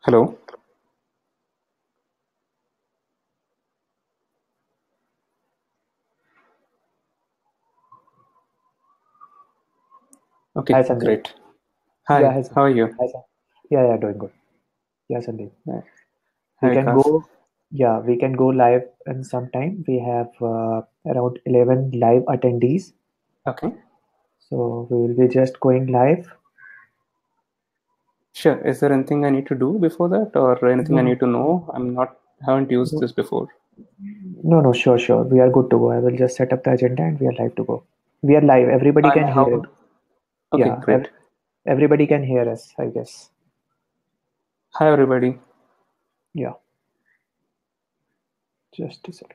Hello. Okay, Hi, Sandeep. great. Hi, Yeah, hi, how Sandeep. are you? Hi, Sandeep. Yeah, doing good. Yeah, Sandeep. Hi, We can Vikas. go, we can go live in some time. We have around 11 live attendees. Okay, So we will be just going live. sure. Is there anything I need to do before that, or anything I No, need to know? Haven't used no, this before. sure. We are good to go. I will just set up the agenda and we are live to go. We are live. Everybody And can hear. how? Okay, Yeah, great. everybody can hear us, I guess. Hi, everybody. Yeah, just a second.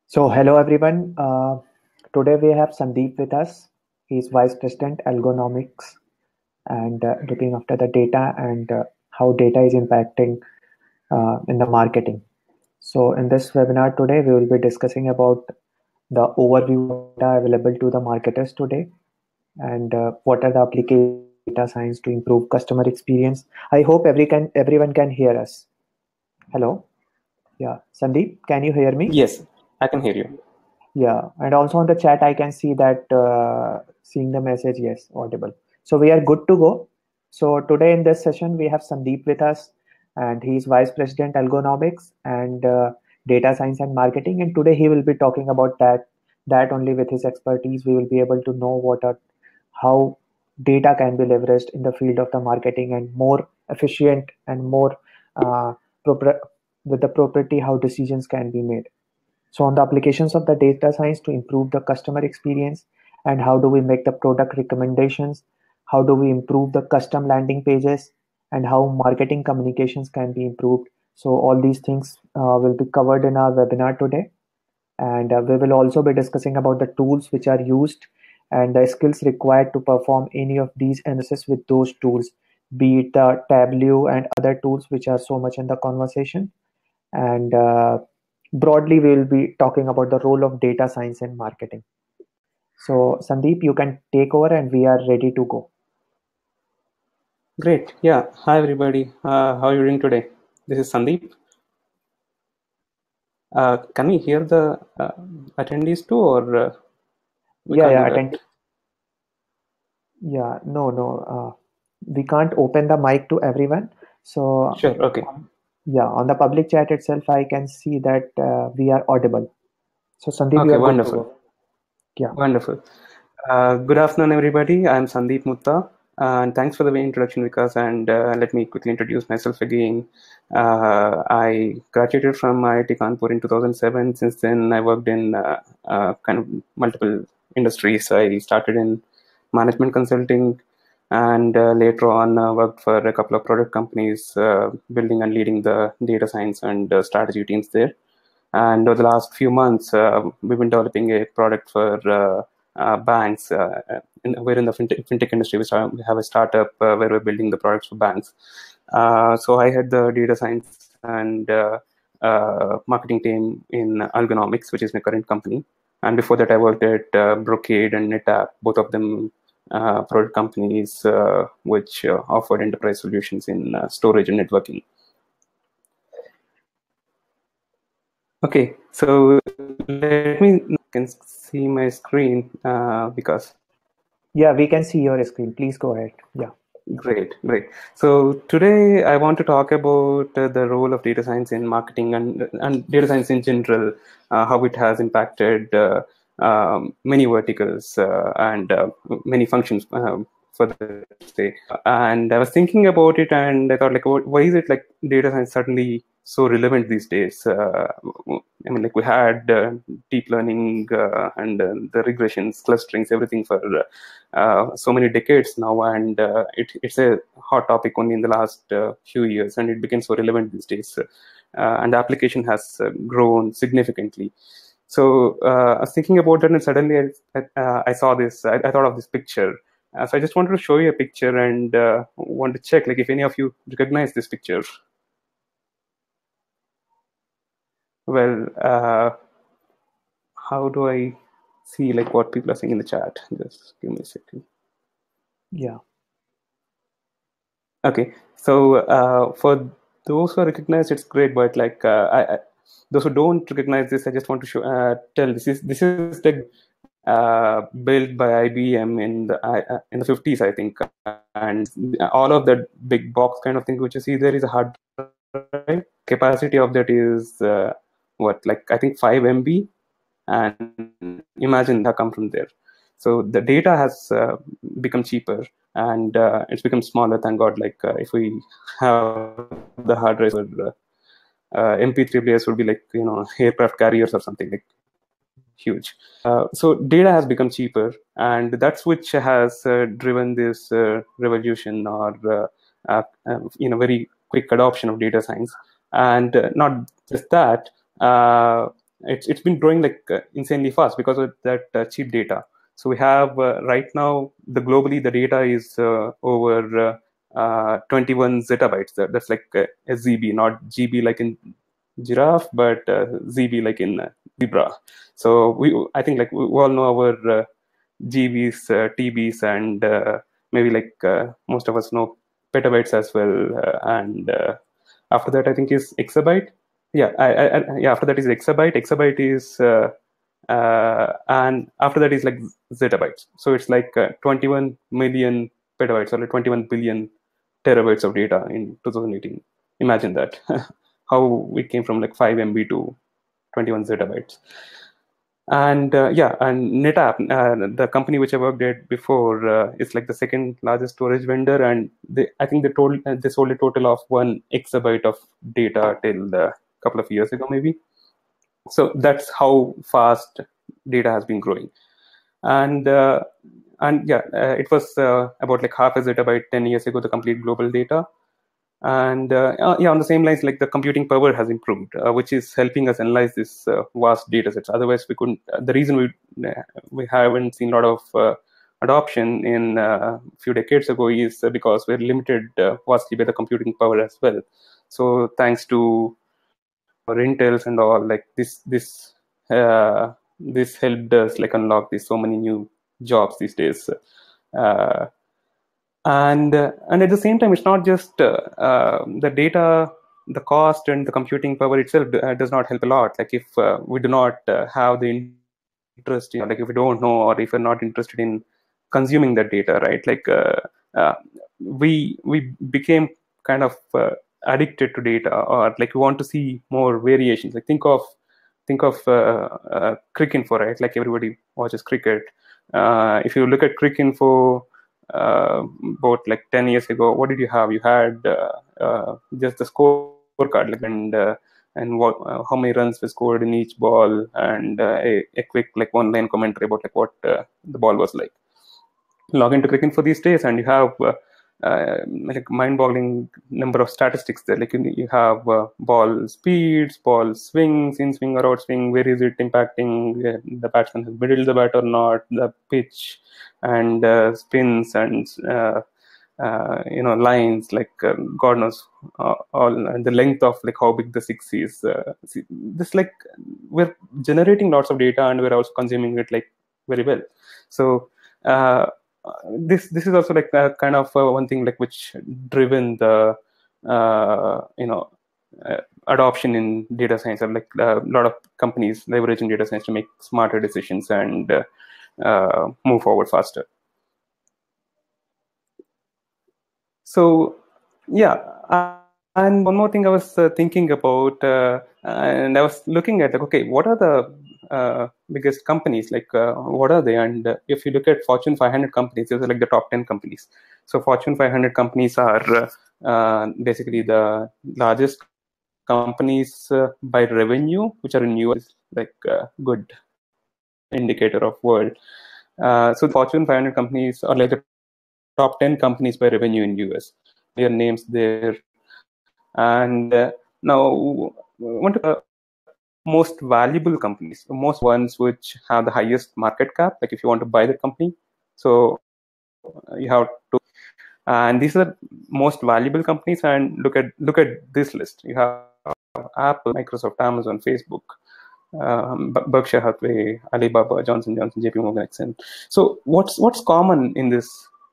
So, hello everyone. Today we have Sandeep with us. He's Vice President Algonomics and looking after the data and how data is impacting in the marketing. So in this webinar today, we will be discussing about the overview of data available to the marketers today and what are the applications of data science to improve customer experience. I hope everyone can hear us. Hello. Yeah. Sandeep, can you hear me? Yes, I can hear you. Yeah, and also on the chat, I can see that seeing the message, yes, audible. So we are good to go. So today in this session, we have Sandeep with us, and he's Vice President Algonomics and Data Science and Marketing. And today he will be talking about that. That only with his expertise, we will be able to know how data can be leveraged in the field of the marketing and more efficient and more uh, propri- with the property how decisions can be made. So on the applications of the data science to improve the customer experience and how do we make the product recommendations, how do we improve the custom landing pages and how marketing communications can be improved. So all these things will be covered in our webinar today. And we will also be discussing about the tools which are used and the skills required to perform any of these analysis with those tools, be it Tableau and other tools which are so much in the conversation. And broadly, we will be talking about the role of data science in marketing. So, Sandeep, you can take over and we are ready to go. Great. Yeah. Hi, everybody. How are you doing today? This is Sandeep. Can we hear the attendees too, or we Yeah, can't yeah, do that? attend. Yeah, no. We can't open the mic to everyone. So, Sure. Okay. yeah, on the public chat itself, I can see that we are audible. So, Sandeep, you Okay. are good to Wonderful. go. Yeah. Wonderful. Good afternoon, everybody. I'm Sandeep Mutta, and thanks for the introduction, Vikas. And let me quickly introduce myself again. I graduated from IIT Kanpur in 2007. Since then, I worked in kind of multiple industries. I started in management consulting, and later on worked for a couple of product companies, building and leading the data science and strategy teams there. And over the last few months, we've been developing a product for banks. We're in the fintech industry. We have a startup where we're building the products for banks. So I had the data science and marketing team in Algonomics, which is my current company. And before that, I worked at Brocade and NetApp, both of them product companies which offered enterprise solutions in storage and networking. Okay, so let me can see my screen because Yeah, we can see your screen. Please go ahead. Yeah. Great, great. So today I want to talk about the role of data science in marketing and data science in general, how it has impacted many verticals and many functions for the day. And I was thinking about it, and I thought, like, why is it like data science suddenly so relevant these days? I mean, like we had deep learning and the regressions, clusterings, everything for so many decades now, and it's a hot topic only in the last few years, and it became so relevant these days. And the application has grown significantly. So I was thinking about that, and suddenly I saw this. I thought of this picture. So I just wanted to show you a picture and want to check, like, if any of you recognize this picture. Well, how do I see like what people are saying in the chat? Just give me a second. Yeah. Okay, so for those who are recognized, it's great. But like those who don't recognize this, I just want to tell this is the built by IBM in the 50s, I think, and all of that big box kind of thing which you see there is a hard drive. Capacity of that is what, like, I think 5 MB, and imagine that come from there. So the data has become cheaper, and it's become smaller, thank God. Like if we have the hard drives, MP3 players would be like, aircraft carriers or something, like huge. So data has become cheaper, and that's which has driven this revolution, or very quick adoption of data science. And not just that, it's been growing like insanely fast because of that cheap data. So we have right now globally the data is over 21 zettabytes. That's like a ZB, not GB like in giraffe, but ZB like in zebra. So I think, like, we all know our GBs, TBs, and maybe like most of us know petabytes as well. And after that, I think is exabyte. Yeah, yeah. After that is exabyte. Exabyte is and after that is like zettabytes. So it's like 21 million petabytes, or like 21 billion terabytes of data in 2018. Imagine that. How we came from like 5 MB to 21 zettabytes. And and NetApp, the company which I worked at before, is like the second largest storage vendor, and I think they sold a total of 1 exabyte of data till a couple of years ago, maybe. So that's how fast data has been growing. And it was about like half a zettabyte 10 years ago, the complete global data. And on the same lines, like the computing power has improved, which is helping us analyze this vast data sets. Otherwise we couldn't. The reason we haven't seen a lot of adoption in a few decades ago is because we're limited vastly by the computing power as well. So thanks to our Intels and all, like this helped us like unlock so many new jobs these days. And at the same time, it's not just the data, the cost, and the computing power itself does not help a lot. Like if we do not have the interest, like if we don't know, or if we're not interested in consuming that data, right? Like we became kind of addicted to data, or like we want to see more variations. Like think of Cricinfo, right? Like everybody watches cricket. If you look at Cricinfo, about like 10 years ago, what did you have? You had just the scorecard, like, and what how many runs were scored in each ball, and a quick like one line commentary about like what the ball was like. Log into Cricinfo these days, and you have like mind-boggling number of statistics there. Like you have ball speeds, ball swings, in swing or out swing. Where is it impacting? The batsman has middled the bat or not? The pitch and spins and lines, like God knows all, and the length of like how big the six is. This, like, we're generating lots of data, and we're also consuming it like very well. So this is also like kind of one thing like which driven the adoption in data science, or like a lot of companies leveraging data science to make smarter decisions and move forward faster. So yeah, and one more thing I was thinking about, and I was looking at like, okay, what are the biggest companies? Like, what are they? And if you look at Fortune 500 companies, those are like the top 10 companies. So Fortune 500 companies are basically the largest companies by revenue, which are in US, like good indicator of world. So Fortune 500 companies are like the top 10 companies by revenue in US. Their names there. And now one of the most valuable companies, the most ones which have the highest market cap, like if you want to buy the company, so you have to, and these are the most valuable companies. And look at this list. You have Apple, Microsoft, Amazon, Facebook, Berkshire Hathaway, Alibaba, Johnson Johnson, JP Morgan, Exxon. So what's common in this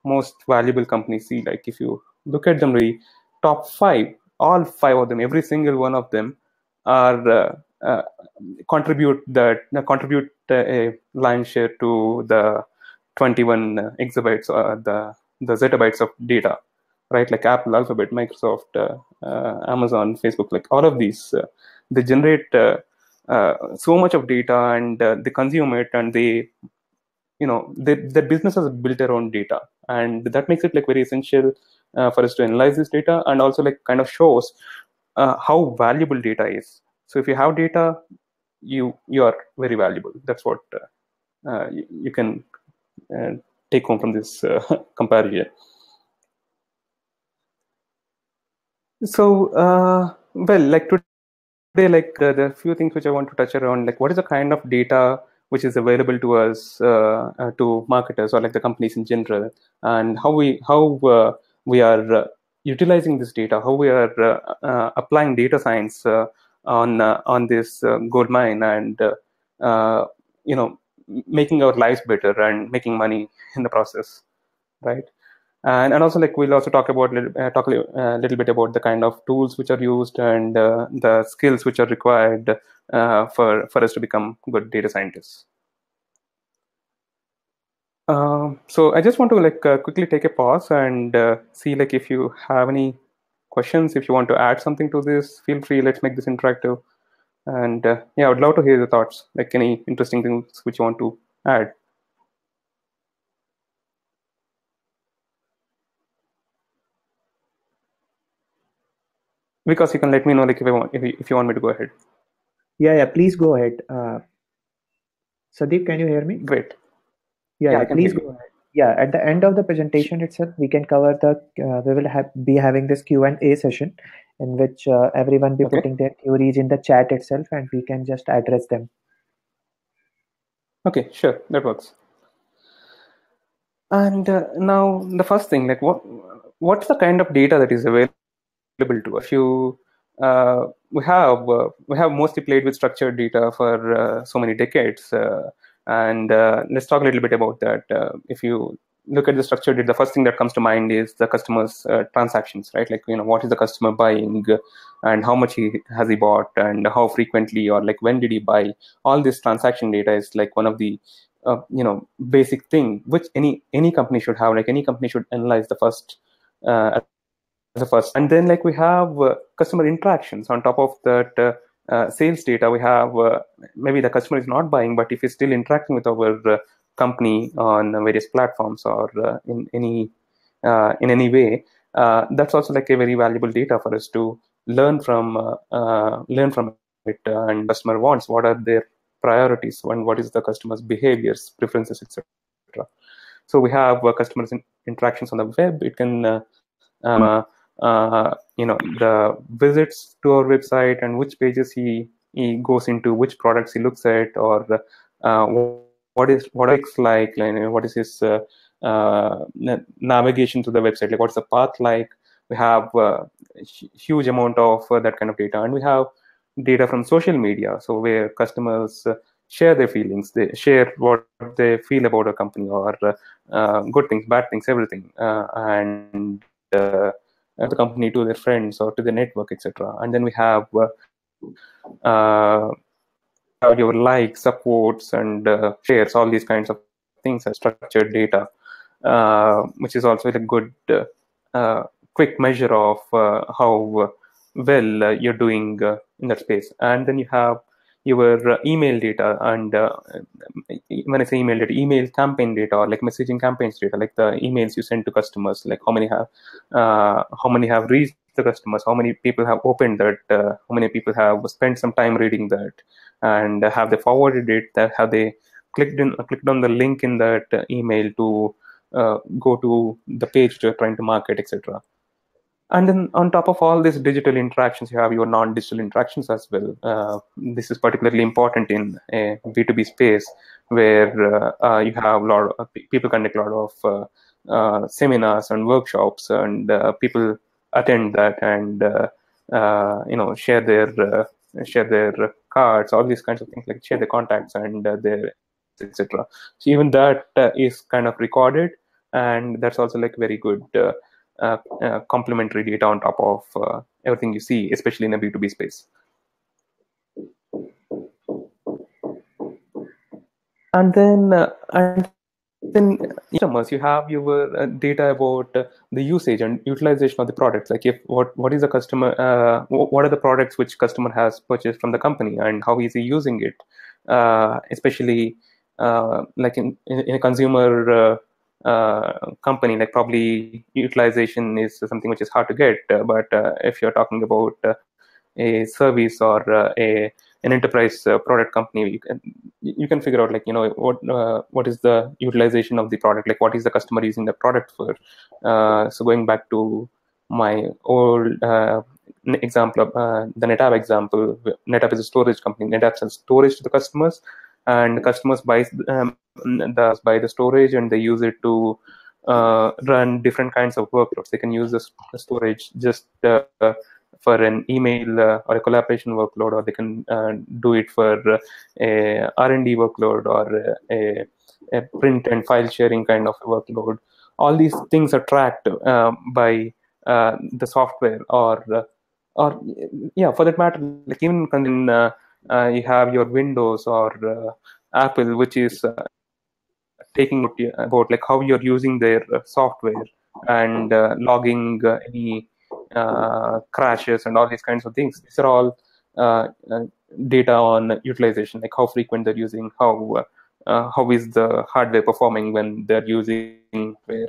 most valuable companies? See, like if you look at them, really, top five, all five of them, every single one of them are contribute a line share to the 21 exabytes, the zettabytes of data, right? Like Apple, Alphabet, Microsoft, Amazon, Facebook, like all of these, they generate so much of data, and they consume it, and their business has built around data, and that makes it like very essential for us to analyze this data, and also like kind of shows how valuable data is. So if you have data, you are very valuable. That's what you can take home from this comparison. So well, like today, like there are a few things which I want to touch around, like what is the kind of data which is available to us, to marketers or like the companies in general, and how we are utilizing this data, how we are applying data science on this gold mine, and making our lives better and making money in the process, right? And also like we'll also talk a little bit about the kind of tools which are used, and the skills which are required for us to become good data scientists. So I just want to like quickly take a pause and see like if you have any questions. If you want to add something to this, feel free. Let's make this interactive. And yeah, I would love to hear your thoughts, like any interesting things which you want to add. Because you can let me know like if you want me to go ahead. Yeah, please go ahead. Sandeep, can you hear me? Great. Yeah, please go ahead. Yeah, at the end of the presentation itself, we can cover we will be having this Q&A session in which everyone be putting their queries in the chat itself, and we can just address them. Okay, sure, that works. And now the first thing, like what's the kind of data that is available to us? We have mostly played with structured data for so many decades, and let's talk a little bit about that. If you look at the structured data, the first thing that comes to mind is the customer's transactions, right? Like what is the customer buying, and how much has he bought, and how frequently, or like when did he buy. All this transaction data is like one of the basic thing which any company should have. Like any company should analyze the first and then like we have customer interactions on top of that. Sales data, we have maybe the customer is not buying, but if he's still interacting with our company on various platforms or in any way, that's also like a very valuable data for us to learn from it. And customer wants, what are their priorities, and what is the customer's behaviors, preferences, etc. So we have customers interactions on the web. It can the visits to our website, and which pages he goes into, which products he looks at, or what it looks like, what is his navigation to the website, like what's the path like. We have huge amount of that kind of data. And we have data from social media, so where customers share their feelings, they share what they feel about a company, or good things, bad things, everything, and the company to their friends or to the network, etc. And then we have your likes, supports, and shares, all these kinds of things as structured data, which is also a good quick measure of how well you're doing in that space. And then you have your email data, and when I say email data, email campaign data, or like messaging campaigns data, like the emails you send to customers, like how many have reached the customers, how many people have opened that, how many people have spent some time reading that, and have they forwarded it, that have they clicked on the link in that email to go to the page you're trying to market, etc. And then on top of all these digital interactions, you have your non-digital interactions as well. This is particularly important in a B2B space, where you have a lot of people conduct a lot of seminars and workshops, and people attend that and share their cards, all these kinds of things, like share their contacts and their etc. So even that is kind of recorded, and that's also like very good complementary data on top of everything you see, especially in a B2B space. And then customers, you have your data about the usage and utilization of the products. Like what is the customer, what are the products which customer has purchased from the company, and how is he using it, especially like in a consumer company, like probably utilization is something which is hard to get, but if you're talking about a service or an enterprise product company, you can figure out, like, what is the utilization of the product, like what is the customer using the product for. So going back to my old example of the NetApp example, NetApp is a storage company. NetApp sells storage to the customers, and customers buy the storage, and they use it to run different kinds of workloads. They can use the storage just for an email or a collaboration workload, or they can do it for a R&D workload, or a print and file sharing kind of workload. All these things are tracked by the software, or yeah, for that matter, like even in you have your Windows or Apple, which is taking about like how you're using their software, and logging any crashes and all these kinds of things. These are all data on utilization, like how frequent they're using, how is the hardware performing when they're using where,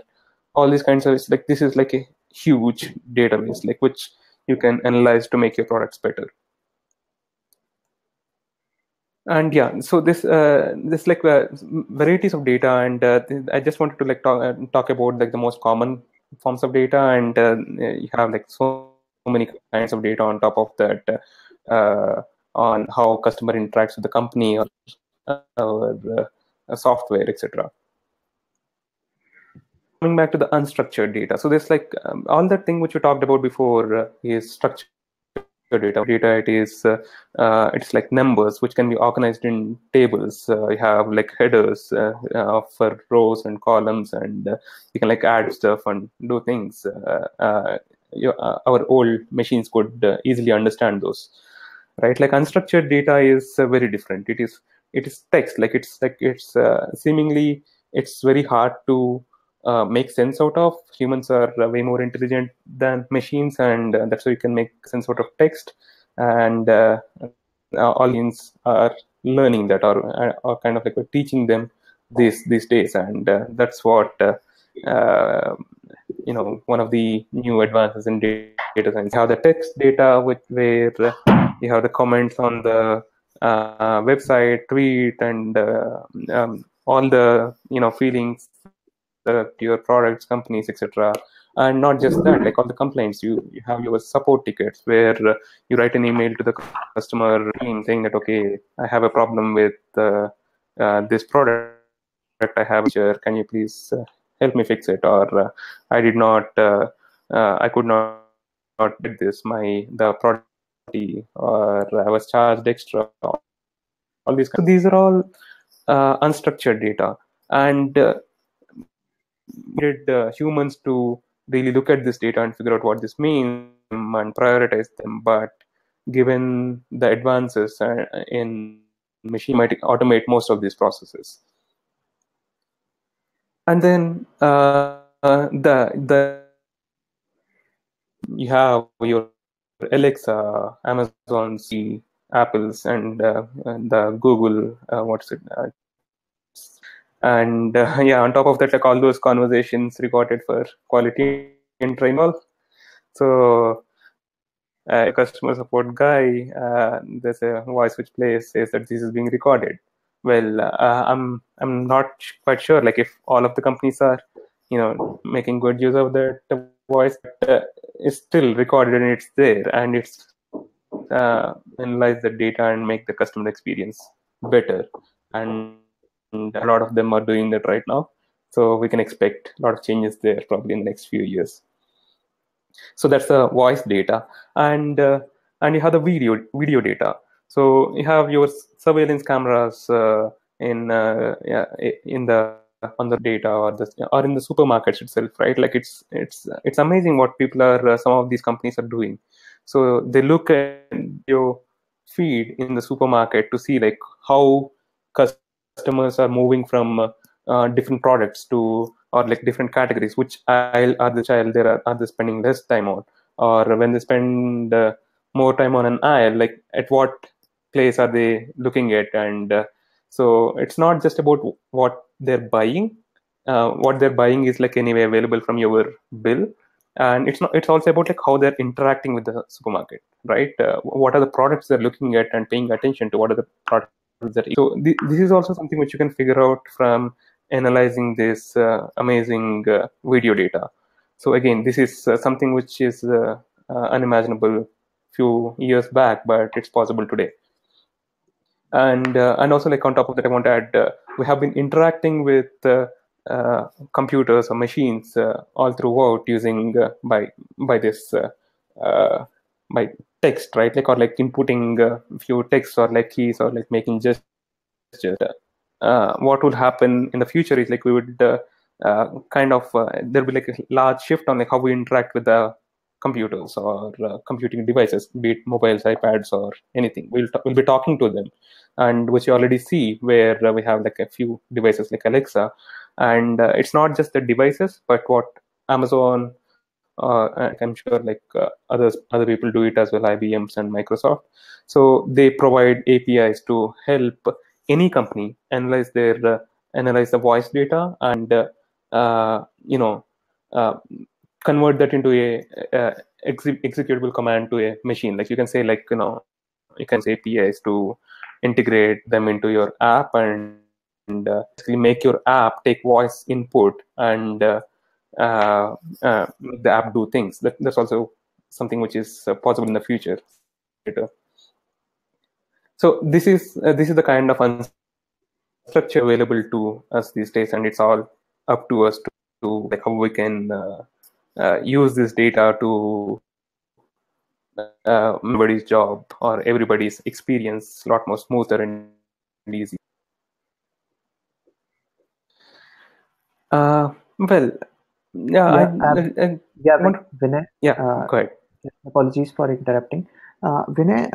all these kinds of, like, this is like a huge database, like, which you can analyze to make your products better. And yeah, so this like varieties of data, and I just wanted to like talk about like the most common forms of data, and you have like so many kinds of data on top of that, on how customer interacts with the company or software, etc. Coming back to the unstructured data, so there's like all that thing which we talked about before is structured data. It is it's like numbers which can be organized in tables. You have like headers for rows and columns, and you can like add stuff and do things. Our old machines could easily understand those, right? Like unstructured data is very different. It is text. Like it's seemingly it's very hard to make sense out of. Humans are way more intelligent than machines, and that's why you can make sense out of text. And audience are learning that, or kind of like we're teaching them these days, and that's what one of the new advances in data science. You have the text data, where you have the comments on the website, tweet, and all the feelings to your products, companies, etc. And not just that, like all the complaints, you have your support tickets, where you write an email to the customer team saying that, okay, I have a problem with this product I have here, can you please help me fix it, or I did not I could not get this, the product, or I was charged extra. All these. So these are all unstructured data, and needed humans to really look at this data and figure out what this means and prioritize them. But given the advances in machine, might automate most of these processes. And then the you have your Alexa, Amazon, Apple's, and the Google, what's it? And yeah, on top of that, like all those conversations recorded for quality and training. So a customer support guy, there's a voice which plays says that this is being recorded. Well, I'm not quite sure like if all of the companies are making good use of that voice, but it's still recorded and it's there, and it's analyze the data and make the customer experience better. And a lot of them are doing that right now. So we can expect a lot of changes there probably in the next few years. So that's the voice data, and you have the video data. So you have your surveillance cameras in the on the data or in the supermarkets itself, right? Like it's amazing what people are some of these companies are doing. So they look at your feed in the supermarket to see like how customers are moving from different products to or like different categories, which aisle are the child are they spending less time on, or when they spend more time on an aisle, like at what place are they looking at. And so it's not just about what they're buying. What they're buying is like anyway available from your bill, and it's also about like how they're interacting with the supermarket, right? What are the products they're looking at and paying attention to? What are the products that so this is also something which you can figure out from analyzing this amazing video data. So again, this is something which is unimaginable few years back, but it's possible today. And also like on top of that, I want to add we have been interacting with computers or machines all throughout using by this by text, right? Like or like inputting a few texts or like keys or like making gestures. What would happen in the future is like we would there'll be like a large shift on like how we interact with the computers or computing devices, be it mobiles, iPads, or anything. We'll be talking to them, and which you already see where we have like a few devices like Alexa, and it's not just the devices, but what Amazon, I'm sure like other people do it as well, IBM's and Microsoft. So they provide APIs to help any company analyze analyze the voice data and uh, convert that into a executable command to a machine. Like you can say like you can say APIs to integrate them into your app and basically make your app take voice input and make the app do things. That's also something which is possible in the future. So this is the kind of unstructured available to us these days, and it's all up to us to like how we can use this data to everybody's job or everybody's experience a lot more smoother and easy. Well, yeah, Vinay. Yeah, go ahead. Apologies for interrupting. Vinay,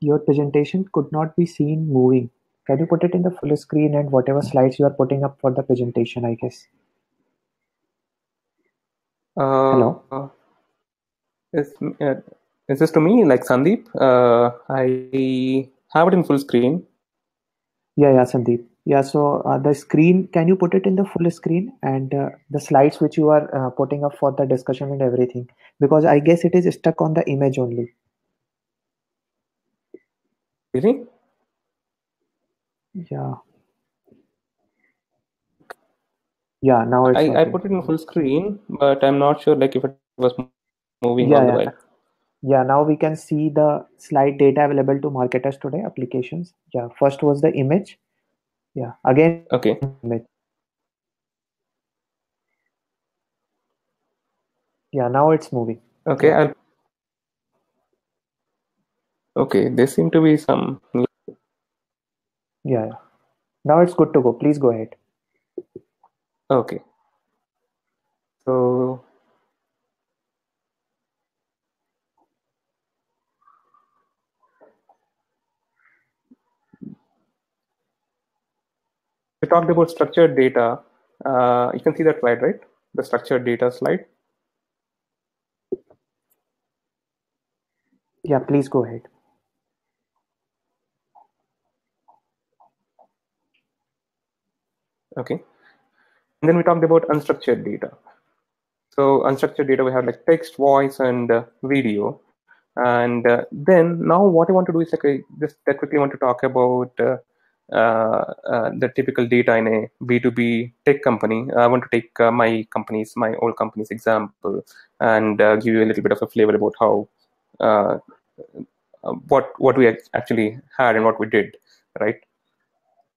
your presentation could not be seen moving. Can you put it in the full screen and whatever slides you are putting up for the presentation, I guess? Hello? Is this to me, like Sandeep? I have it in full screen. Yeah, Sandeep. Yeah, so the screen, can you put it in the full screen and the slides which you are putting up for the discussion and everything? Because I guess it is stuck on the image only. Really? Yeah. Yeah, now it's I put it in full screen, but I'm not sure like if it was moving all the while. Yeah, now we can see the slide data available to marketers today applications. Yeah, first was the image. Yeah, again. Okay. Image. Yeah, now it's moving. Okay, yeah. Okay, there seem to be some. Yeah. Now it's good to go. Please go ahead. Okay. So we talked about structured data. You can see that slide, right? The structured data slide. Yeah, please go ahead. Okay. And then we talked about unstructured data. So unstructured data, we have like text, voice, and video. And then now what I want to do is like I just quickly want to talk about the typical data in a B2B tech company. I want to take my old company's example, and give you a little bit of a flavor about how uh, what we actually had and what we did, right?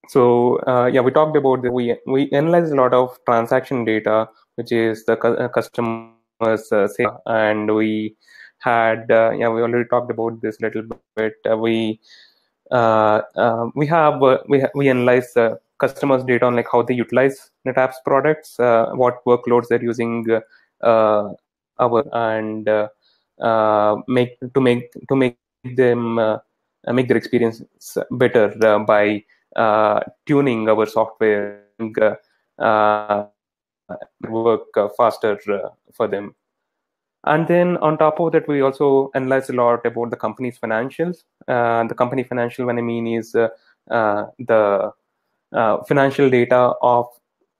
So yeah, we talked about we analyze a lot of transaction data, which is the customers' say, and we had yeah, we already talked about this a little bit. We analyze the customers' data on like how they utilize NetApp's products, what workloads they're using our and make them make their experience better by tuning our software, uh, work faster for them. And then on top of that, we also analyze a lot about the company's financials. The company financial, when I mean, is the financial data of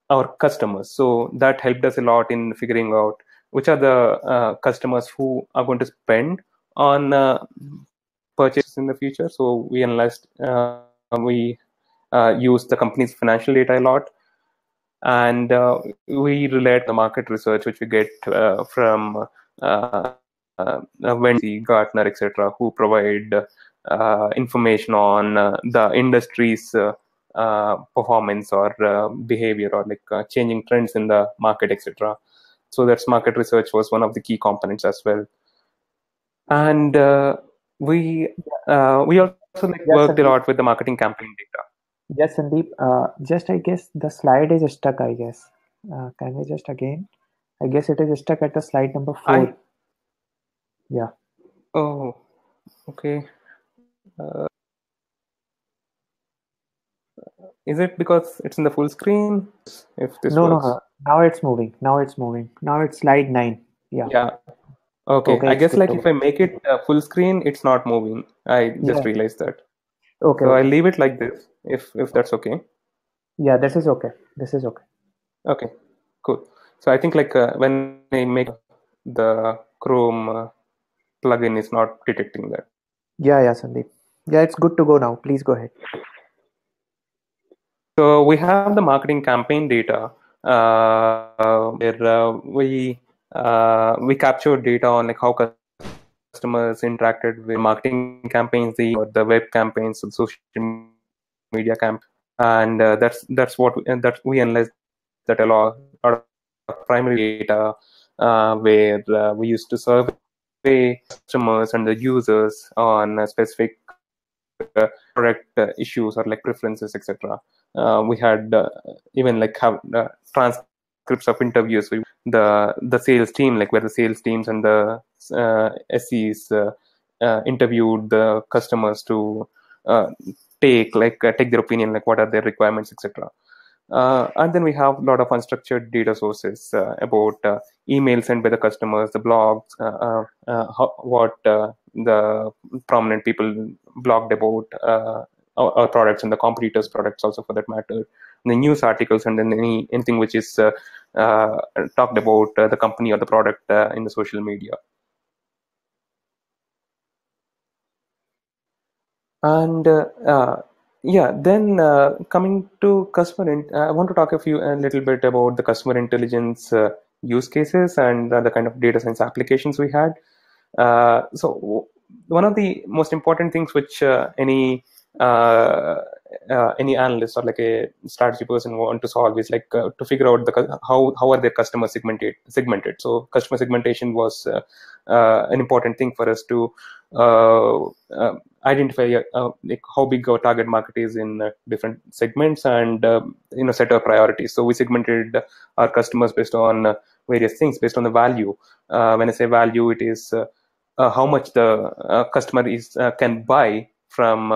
our customers. So that helped us a lot in figuring out which are the customers who are going to spend on purchases in the future. So we analyzed, we used the company's financial data a lot, and we relate the market research which we get from Wendy, Gartner, etc., who provide information on the industry's performance or behavior, or like changing trends in the market, etc. So that's market research was one of the key components as well. And we also like worked a lot with the marketing campaign data. Yes, Sandeep. Just I guess the slide is stuck, I guess. Can we just again? I guess it is stuck at the slide number 4. Yeah. Oh, okay. Is it because it's in the full screen? If this works. No. Now it's moving. Now it's slide 9. Yeah. Okay. I guess like if go. I make it full screen, it's not moving. I just realized that. Okay. So I'll leave it like this, if that's okay. Yeah, this is okay. Okay, cool. So I think like when I make the Chrome plugin is not detecting that. Yeah, Sandeep. Yeah, it's good to go now. Please go ahead. So we have the marketing campaign data where we captured data on like how customers interacted with marketing campaigns, the web campaigns, and social media campaigns, and that's what that we analyzed that a lot of primary data where we used to survey customers and the users on specific product issues or like preferences, etc. We had even like have transcripts of interviews with the sales team, like where the sales teams and the SEs interviewed the customers to take their opinion, like what are their requirements, etc. And then we have a lot of unstructured data sources about emails sent by the customers, the blogs, what the prominent people blogged about our products and the competitors' products also for that matter, the news articles, and then anything which is talked about the company or the product in the social media. And yeah, then coming to I want to talk a little bit about the customer intelligence use cases and the kind of data science applications we had. So one of the most important things which any analyst or like a strategy person want to solve is like to figure out how are their customers segmented. So customer segmentation was an important thing for us to identify like how big our target market is in different segments, and set our priorities. So we segmented our customers based on various things, based on the value. When I say value, it is how much the customer can buy from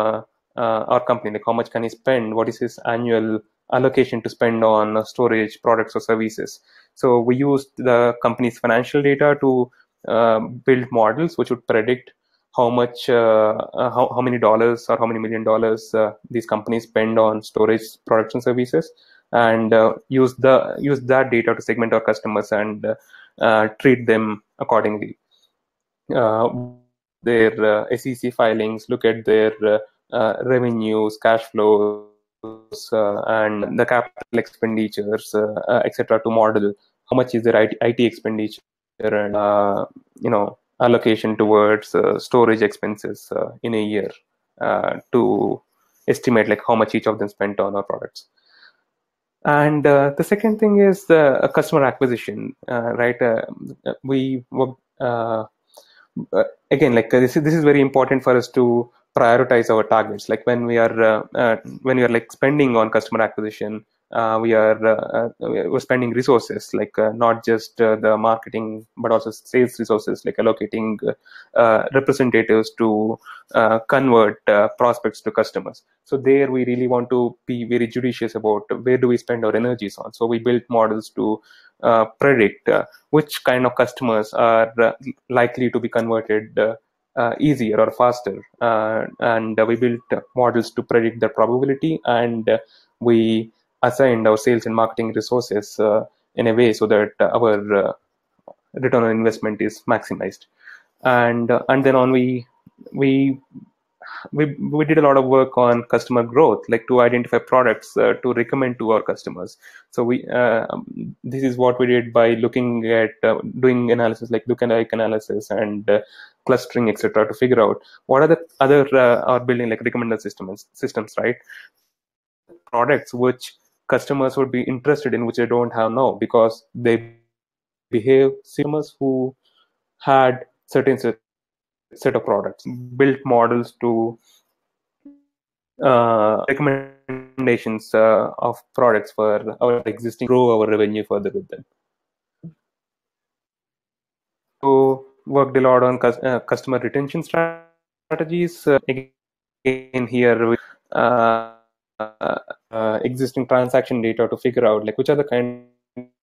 our company, like how much can he spend, what is his annual allocation to spend on storage products or services. So we used the company's financial data to build models which would predict how much, how many dollars or how many $1 million these companies spend on storage products and services, and use that data to segment our customers and treat them accordingly. Their SEC filings, look at their revenues, cash flows, and the capital expenditures, etc., to model how much is their IT expenditure and allocation towards storage expenses in a year, to estimate like how much each of them spent on our products. And the second thing is the customer acquisition, right? We again, like this is very important for us to prioritize our targets. Like when we are like spending on customer acquisition, we're spending resources, like not just the marketing but also sales resources, like allocating representatives to convert prospects to customers. So there we really want to be very judicious about where do we spend our energies on. So we built models to predict which kind of customers are likely to be converted easier or faster, and we built models to predict the probability, and we assigned our sales and marketing resources in a way so that our return on investment is maximized. And then on we did a lot of work on customer growth, like to identify products to recommend to our customers. So this is what we did by looking at doing analysis like lookalike analysis and clustering, etc., to figure out what are the other are building like recommender systems, right? Products which customers would be interested in, which they don't have now, because they behave consumers who had certain set of products. Built models to recommendations of products for our existing, grow our revenue further with them. So worked a lot on customer retention strategies. Again here with existing transaction data to figure out like which are the kind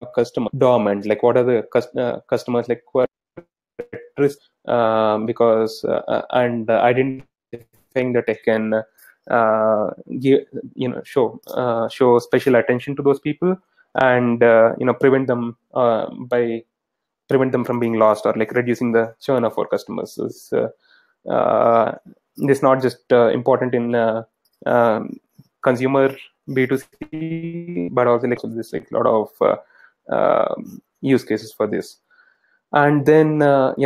of customer dormant, like what are the customers like who are at risk, because and identifying that I can give, show special attention to those people, and prevent them from being lost, or like reducing the churn of our customers. So it's not just important in consumer B2C, but also like there's like a lot of use cases for this. And then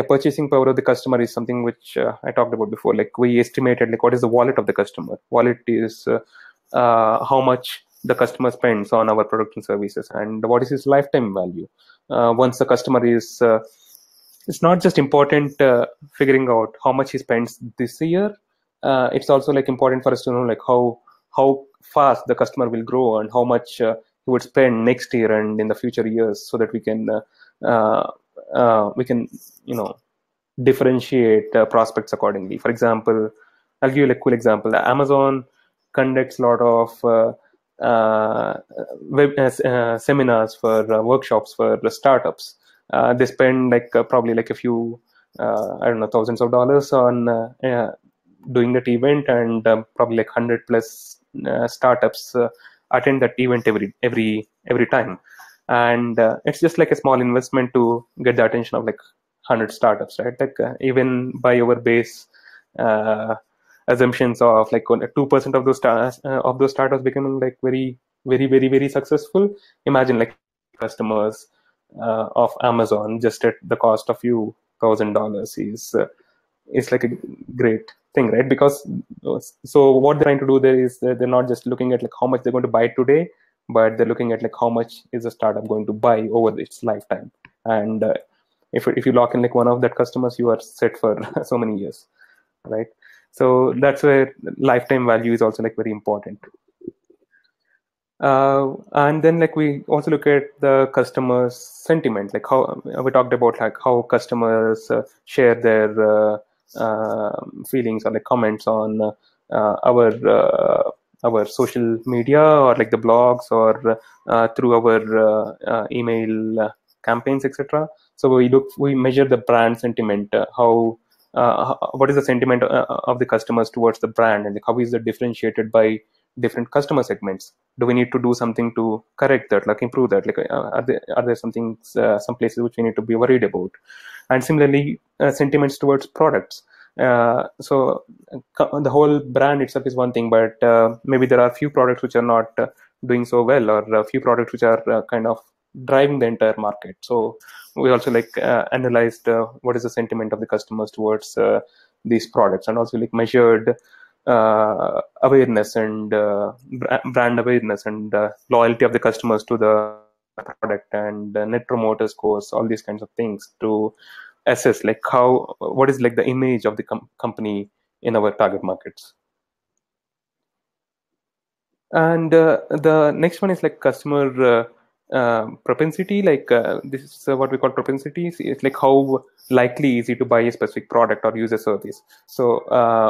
purchasing power of the customer is something which I talked about before. Like we estimated like what is the wallet of the customer. Wallet is how much the customer spends on our products and services, and what is his lifetime value. Once the customer is it's not just important figuring out how much he spends this year. It's also like important for us to know like how fast the customer will grow and how much he would spend next year and in the future years, so that we can differentiate prospects accordingly. For example, I'll give you a cool example. Amazon conducts a lot of seminars for workshops for startups. They spend like probably like a few thousands of dollars on doing that event, and probably like 100 plus startups attend that event every time. And it's just like a small investment to get the attention of like 100 startups, right? Like even by our base assumptions of like 2% of those startups becoming like very, very, very, very successful. Imagine like customers of Amazon just at the cost of few $1,000 is like a great thing, right? Because so what they're trying to do there is they're not just looking at like how much they're going to buy today, but they're looking at like how much is a startup going to buy over its lifetime. And if you lock in like one of that customers, you are set for so many years, right? So that's where lifetime value is also like very important. And then like we also look at the customer's sentiment, like how we talked about like how customers share their feelings or like comments on our social media, or like the blogs, or through our email campaigns, etc. So we measure the brand sentiment, how what is the sentiment of the customers towards the brand, and like, how is it differentiated by different customer segments? Do we need to do something to correct that, like improve that? Like, are there some things, some places which we need to be worried about? And similarly, sentiments towards products. So the whole brand itself is one thing, but maybe there are a few products which are not doing so well, or a few products which are kind of driving the entire market. So we also like analyzed what is the sentiment of the customers towards these products, and also like measured awareness and brand awareness and loyalty of the customers to the product, and net promoter scores, all these kinds of things, to assess like what is like the image of the company in our target markets. And the next one is like customer propensity. Like this is what we call propensity. It's like how likely is it to buy a specific product or use a service. So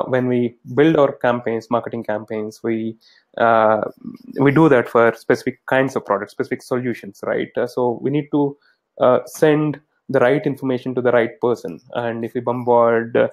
when we build our campaigns, marketing campaigns, we do that for specific kinds of products, specific solutions, right? So we need to send the right information to the right person. And if we bombard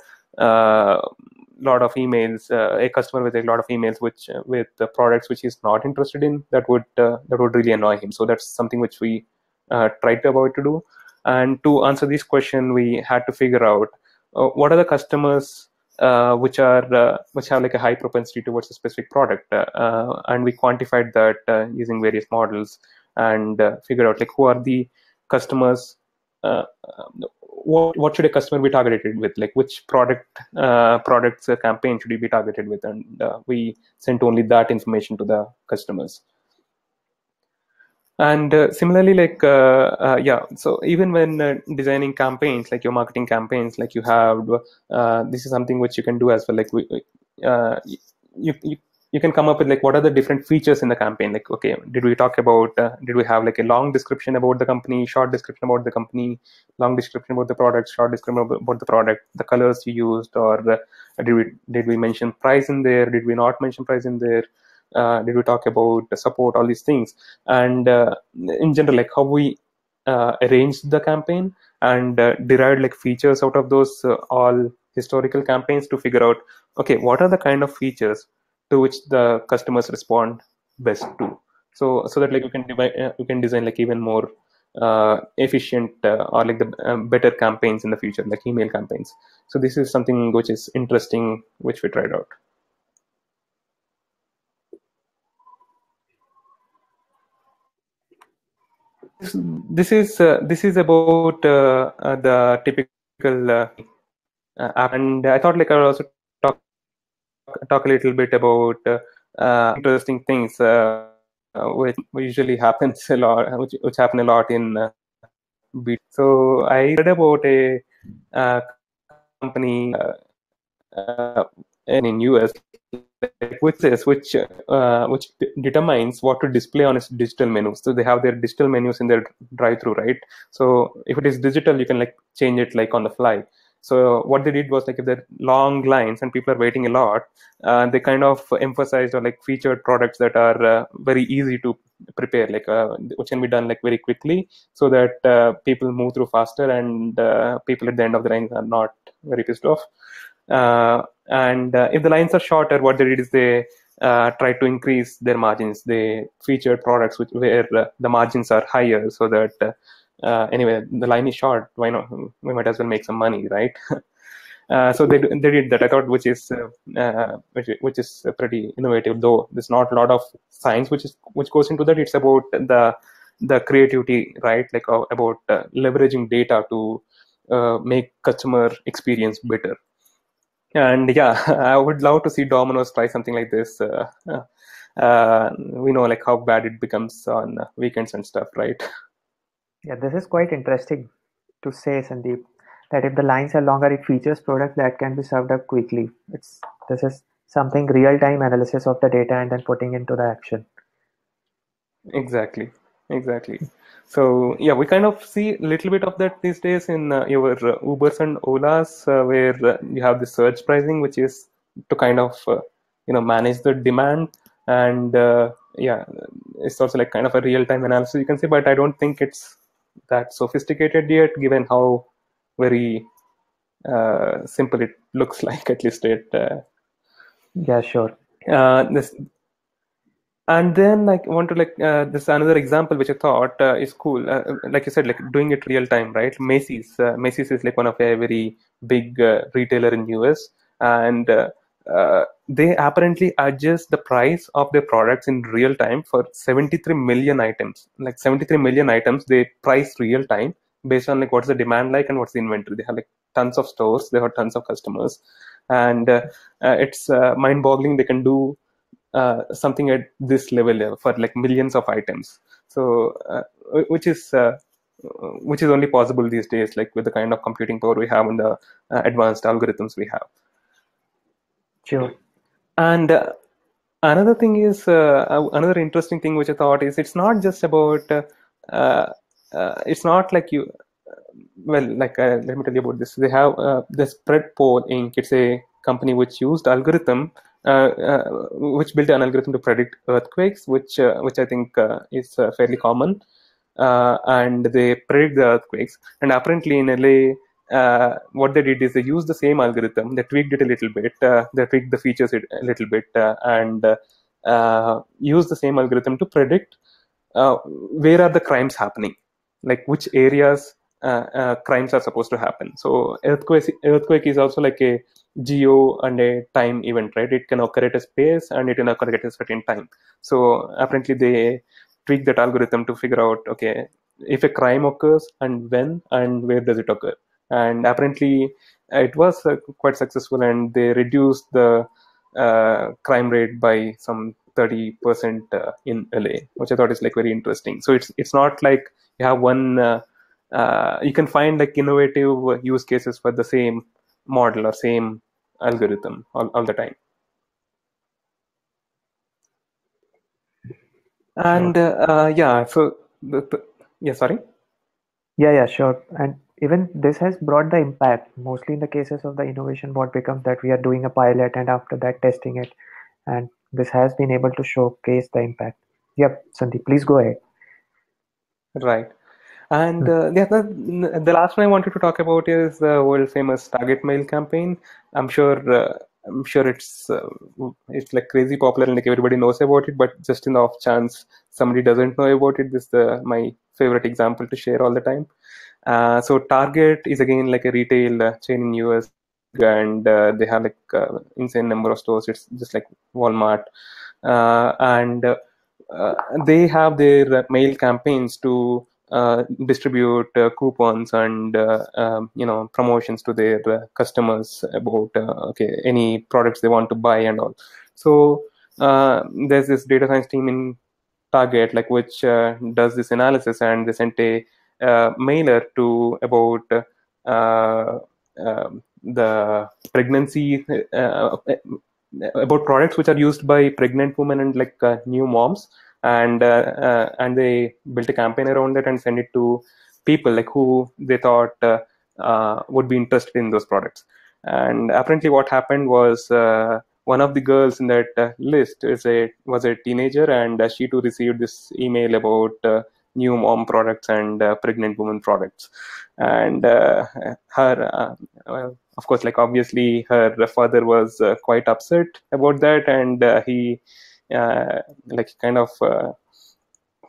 lot of emails, a customer with a lot of emails which with the products which he's not interested in, that would really annoy him. So that's something which we try to avoid to do. And to answer this question, we had to figure out what are the customers which have like a high propensity towards a specific product, and we quantified that using various models, and figured out like who are the customers. What should a customer be targeted with, like which products campaign should he be targeted with, and we sent only that information to the customers. And similarly, like so even when designing campaigns, like your marketing campaigns, like you have this is something which you can do as well. Like you can come up with like what are the different features in the campaign. Like, okay, did we have like a long description about the company, short description about the company, long description about the product, short description about the product, the colors you used, or did we mention price in there, did we not mention price in there, did we talk about the support, all these things. And in general, like how we arranged the campaign, and derived like features out of those all historical campaigns, to figure out, okay, what are the kind of features to which the customers respond best to. So that like you can design like even more efficient or like the better campaigns in the future, like email campaigns. So this is something which is interesting, which we tried out. This is about the typical app, and I thought like I would also talk a little bit about interesting things which usually happens a lot, which happen a lot in B2B. So I read about a company in US, which determines what to display on its digital menus. So they have their digital menus in their drive-through, right? So if it is digital, you can like change it like on the fly. So what they did was like if there are long lines and people are waiting a lot, they kind of emphasized or like featured products that are very easy to prepare, like which can be done like very quickly, so that people move through faster, and people at the end of the line are not very pissed off. And if the lines are shorter, what they did is they try to increase their margins. They featured products where the margins are higher, so that anyway, the line is short, why not? We might as well make some money, right? So they did that. I thought, which is pretty innovative. Though there's not a lot of science which goes into that. It's about the creativity, right? Like about leveraging data to make customer experience better. And yeah, I would love to see Domino's try something like this. We know like how bad it becomes on weekends and stuff, right? Yeah, this is quite interesting to say, Sandeep, that if the lines are longer, it features products that can be served up quickly. This is something real-time analysis of the data and then putting into the action. Exactly. So yeah, we kind of see a little bit of that these days in your Ubers and Olas, where you have the surge pricing, which is to kind of manage the demand. And yeah, it's also like kind of a real-time analysis, you can say, but I don't think it's that sophisticated yet, given how very simple it looks like, at least it. Yeah, sure. This And then like I want to this another example which I thought is cool. Like you said, like doing it real time, right? Macy's is like one of a very big retailer in US, and they apparently adjust the price of their products in real time for 73 million items. Like 73 million items, they price real time based on like what's the demand like and what's the inventory. They have like tons of stores, they have tons of customers, and it's mind-boggling. They can do something at this level for like millions of items. So which is only possible these days, like with the kind of computing power we have and the advanced algorithms we have. Sure. And another thing is another interesting thing which I thought is it's not just about it's not like you well like let me tell you about this. They have the Spreadpole Inc. It's a company which used algorithm which built an algorithm to predict earthquakes, which I think is fairly common, and they predict the earthquakes. And apparently in LA, what they did is they used the same algorithm. They tweaked it a little bit. They tweaked the features a little bit, and used the same algorithm to predict where are the crimes happening, like which areas crimes are supposed to happen. So earthquake is also like a geo and a time event, right? It can occur at a space and it can occur at a certain time. So apparently they tweak that algorithm to figure out, okay, if a crime occurs and when and where does it occur. And apparently it was quite successful, and they reduced the crime rate by some 30% in LA, which I thought is like very interesting. So it's not like you have one you can find like innovative use cases for the same model or same algorithm all the time. And yeah, so yeah, sorry. Yeah, sure. And even this has brought the impact. Mostly in the cases of the innovation, what becomes that we are doing a pilot and after that testing it, and this has been able to showcase the impact. Yep, Sandeep, please go ahead. Right. And the last one I wanted to talk about is the world famous Target Mail campaign. I'm sure it's like crazy popular and like everybody knows about it. But just in the off chance somebody doesn't know about it, this is my favorite example to share all the time. So Target is again like a retail chain in US, and they have like insane number of stores. It's just like Walmart, and they have their mail campaigns to distribute coupons and promotions to their customers about okay, any products they want to buy and all. So there's this data science team in Target like which does this analysis, and they sent a mailer to about the pregnancy about products which are used by pregnant women and like new moms, and they built a campaign around it and sent it to people like who they thought would be interested in those products. And apparently what happened was one of the girls in that list was a teenager, and she too received this email about new mom products and pregnant woman products. And her well, of course, like obviously her father was quite upset about that, and he like kind of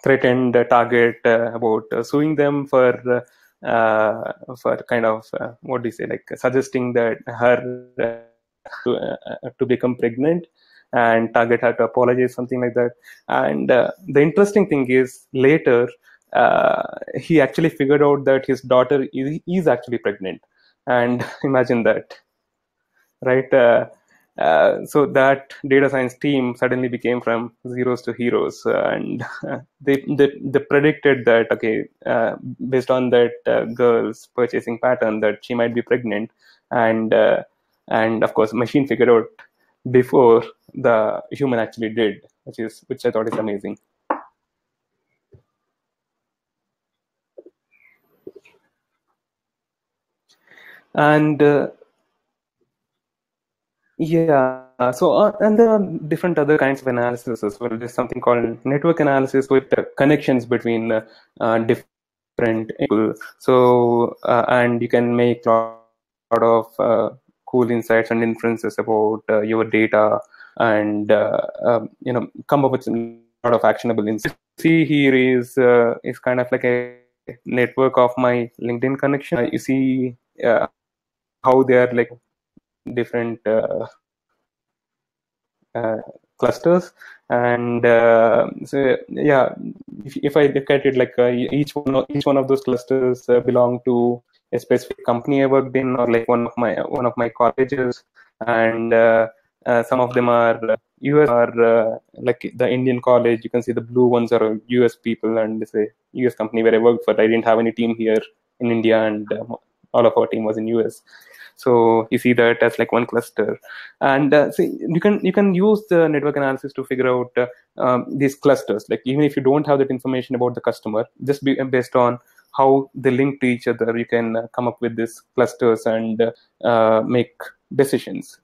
threatened Target about suing them for kind of what do you say, like suggesting that her to become pregnant, and Target had to apologize, something like that. And the interesting thing is later he actually figured out that his daughter is actually pregnant, and imagine that, right? So that data science team suddenly became from zeros to heroes, and they predicted that okay, based on that girl's purchasing pattern, that she might be pregnant, and of course machine figured out before the human actually did, which I thought is amazing. And yeah, so and there are different other kinds of analysis as well. There's something called network analysis with connections between different people. So and you can make a lot lot of cool insights and inferences about your data, and come up with a lot of actionable insights. See here is kind of like a network of my LinkedIn connection. You see how they are like different clusters, and so yeah, if I look at it, like each one of those clusters belong to a specific company I worked in, or like one of my colleges, and some of them are US, or like the Indian college. You can see the blue ones are US people, and it's a US company where I worked for. I didn't have any team here in India, and all of our team was in US. So you see that as like one cluster, and so you can use the network analysis to figure out these clusters. Like even if you don't have that information about the customer, just based on how they link to each other, you can come up with these clusters and make decisions.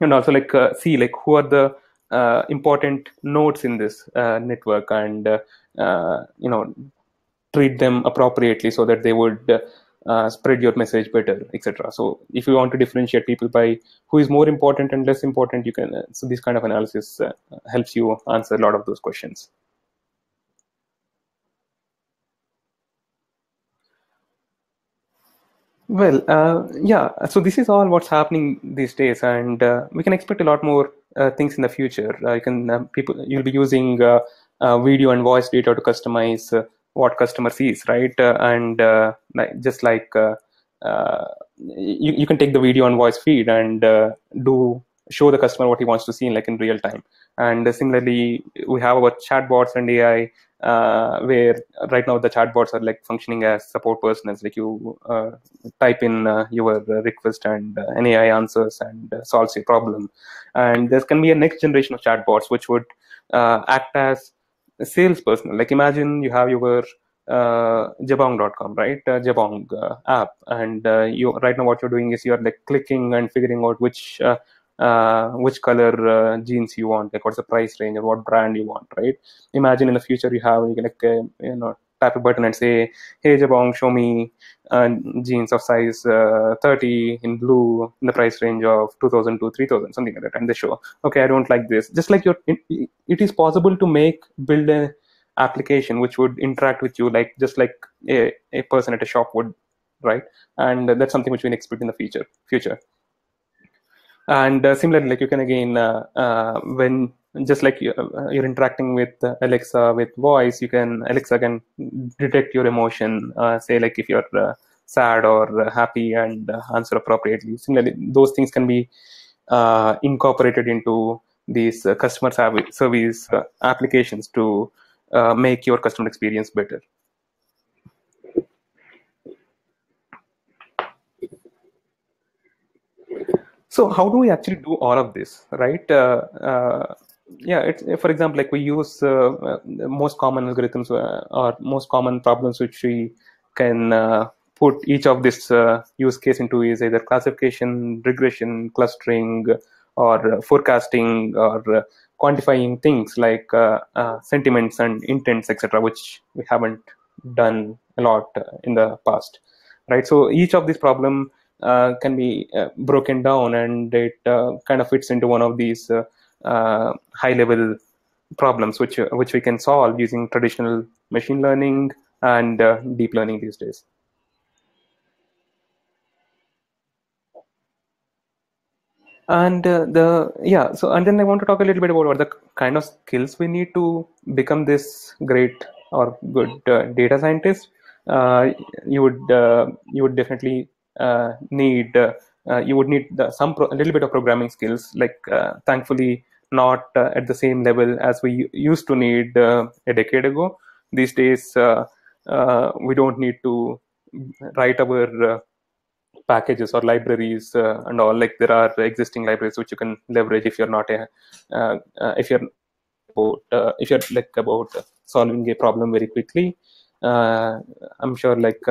And also like see like who are the important nodes in this network, and treat them appropriately so that they would spread your message better, etc. So if you want to differentiate people by who is more important and less important, you can so this kind of analysis helps you answer a lot of those questions. Well, yeah, so this is all what's happening these days, and we can expect a lot more things in the future. You'll be using video and voice data to customize what customer sees, right? Just like you can take the video and voice feed and show the customer what he wants to see in real time. And similarly, we have our chatbots and AI, where right now the chatbots are like functioning as support persons. Like you type in your request, and an AI answers and solves your problem. And there can be a next generation of chatbots which would act as a salesperson. Like imagine you have your Jabong.com, right? Jabong app, and you right now what you're doing is you're like clicking and figuring out which color jeans you want, like what's the price range or what brand you want, right? Imagine in the future you can like tap a button and say, hey Jabong, show me jeans of size 30 in blue in the price range of 2000 to 3000, something like that. And they show, okay, I don't like this. Just like it is possible to build a application which would interact with you just like a person at a shop would, right? And that's something which we expect in the future. And similarly, like you can again, when just like you're interacting with Alexa with voice, Alexa can detect your emotion, say like if you're sad or happy, and answer appropriately. Similarly, those things can be incorporated into these customer service applications to make your customer experience better. So how do we actually do all of this, right? Yeah, it's, for example, like we use the most common algorithms or most common problems which we can put each of this use case into is either classification, regression, clustering, or forecasting, or quantifying things like sentiments and intents, etc., which we haven't done a lot in the past, right? So each of these problem can be broken down, and it kind of fits into one of these high-level problems which we can solve using traditional machine learning and deep learning these days. And and then I want to talk a little bit about what the kind of skills we need to become this great or good data scientist. You would definitely need you would need a little bit of programming skills. Like thankfully, not at the same level as we used to need a decade ago. These days, we don't need to write our packages or libraries and all. Like there are existing libraries which you can leverage if you're not if you're like about solving a problem very quickly. I'm sure like